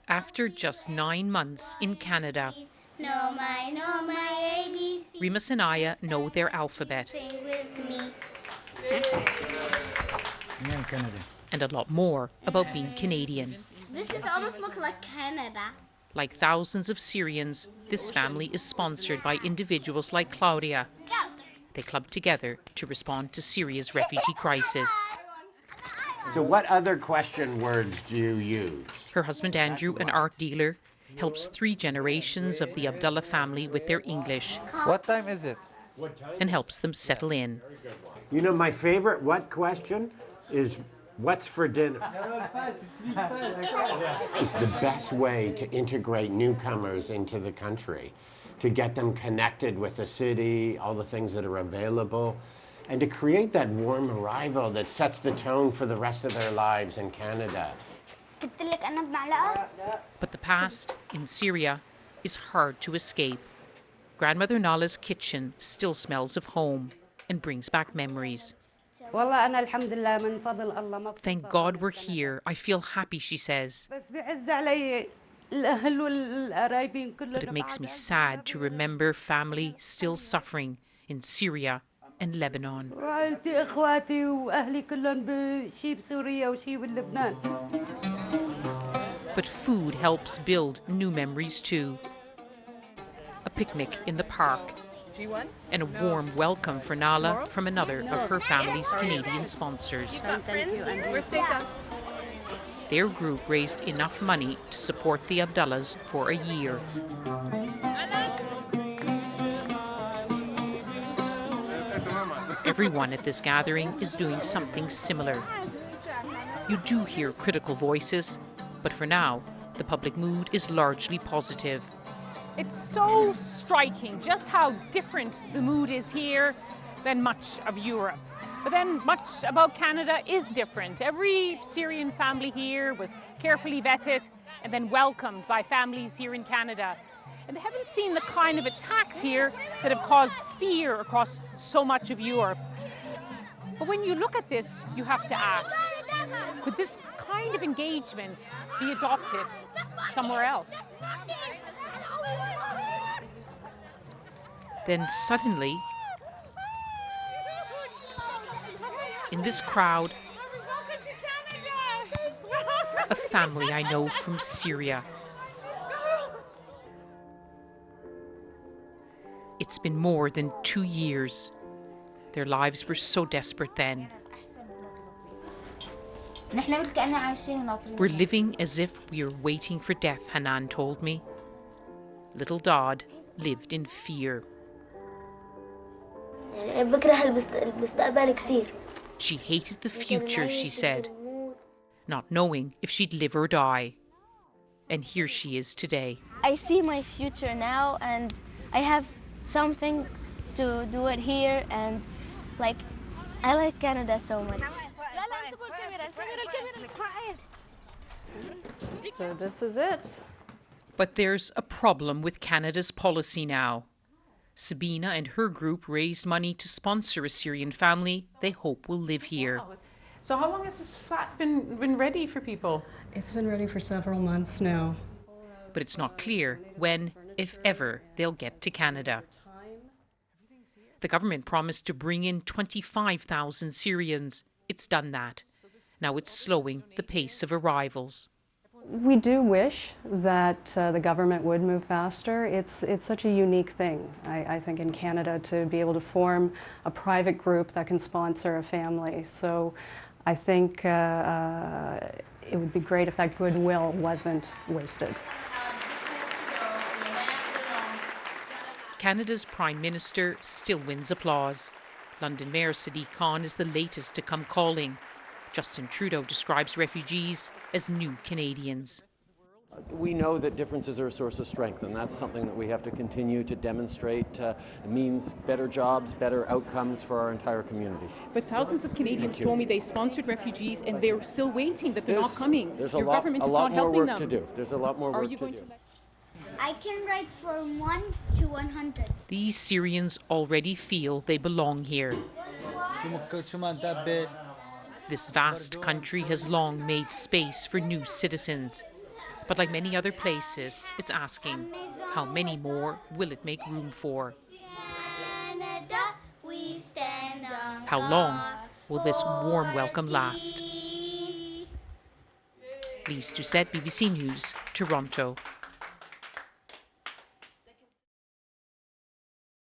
After just 9 months in Canada, Remus and Aya know their alphabet and a lot more about being Canadian. This is almost look like Canada. Like thousands of Syrians, this family is sponsored by individuals like Claudia. They club together to respond to Syria's refugee crisis. So what other question words do you use? Her husband Andrew, an art dealer, helps 3 generations of the Abdullah family with their English. What time is it? And helps them settle in. You know, my favorite what question is what's for dinner? It's the best way to integrate newcomers into the country, to get them connected with the city, all the things that are available, and to create that warm arrival that sets the tone for the rest of their lives in Canada. But the past in Syria is hard to escape. Grandmother Nala's kitchen still smells of home and brings back memories. Thank God we're here. I feel happy, she says. But it makes me sad to remember family still suffering in Syria and Lebanon. But food helps build new memories too. A picnic in the park and a warm welcome for Nala from another of her family's Canadian sponsors. Their group raised enough money to support the Abdullahs for a year. Everyone at this gathering is doing something similar. You do hear critical voices, but for now, the public mood is largely positive. It's so striking just how different the mood is here than much of Europe. But then much about Canada is different. Every Syrian family here was carefully vetted and then welcomed by families here in Canada. And they haven't seen the kind of attacks here that have caused fear across so much of Europe. But when you look at this, you have to ask, could this kind of engagement be adopted somewhere else? Then suddenly, in this crowd, a family I know from Syria. It's been more than 2 years. Their lives were so desperate then. We're living as if we are waiting for death, Hanan told me. Little Daad lived in fear. She hated the future, she said, not knowing if she'd live or die. And here she is today. I see my future now, and I have something to do it here, and I like Canada so much. So this is it. But there's a problem with Canada's policy now. Sabina and her group raised money to sponsor a Syrian family they hope will live here. So how long has this flat been ready for people? It's been ready for several months now. But it's not clear when, if ever, they'll get to Canada. The government promised to bring in 25,000 Syrians. It's done that. Now it's slowing the pace of arrivals. We do wish that the government would move faster. It's such a unique thing, I think, in Canada to be able to form a private group that can sponsor a family. So I think it would be great if that goodwill wasn't wasted. Canada's Prime Minister still wins applause. London Mayor Sadiq Khan is the latest to come calling. Justin Trudeau describes refugees as new Canadians. We know that differences are a source of strength, and that's something that we have to continue to demonstrate. It means better jobs, better outcomes for our entire communities. But thousands of Canadians told me they sponsored refugees and they're still waiting, that they're not coming. There's Your government is not helping them. more work to do. There's a lot more work to do. I can write from 1 to 100. These Syrians already feel they belong here. This vast country has long made space for new citizens. But like many other places, it's asking, how many more will it make room for? How long will this warm welcome last? Lyse Doucet, BBC News, Toronto.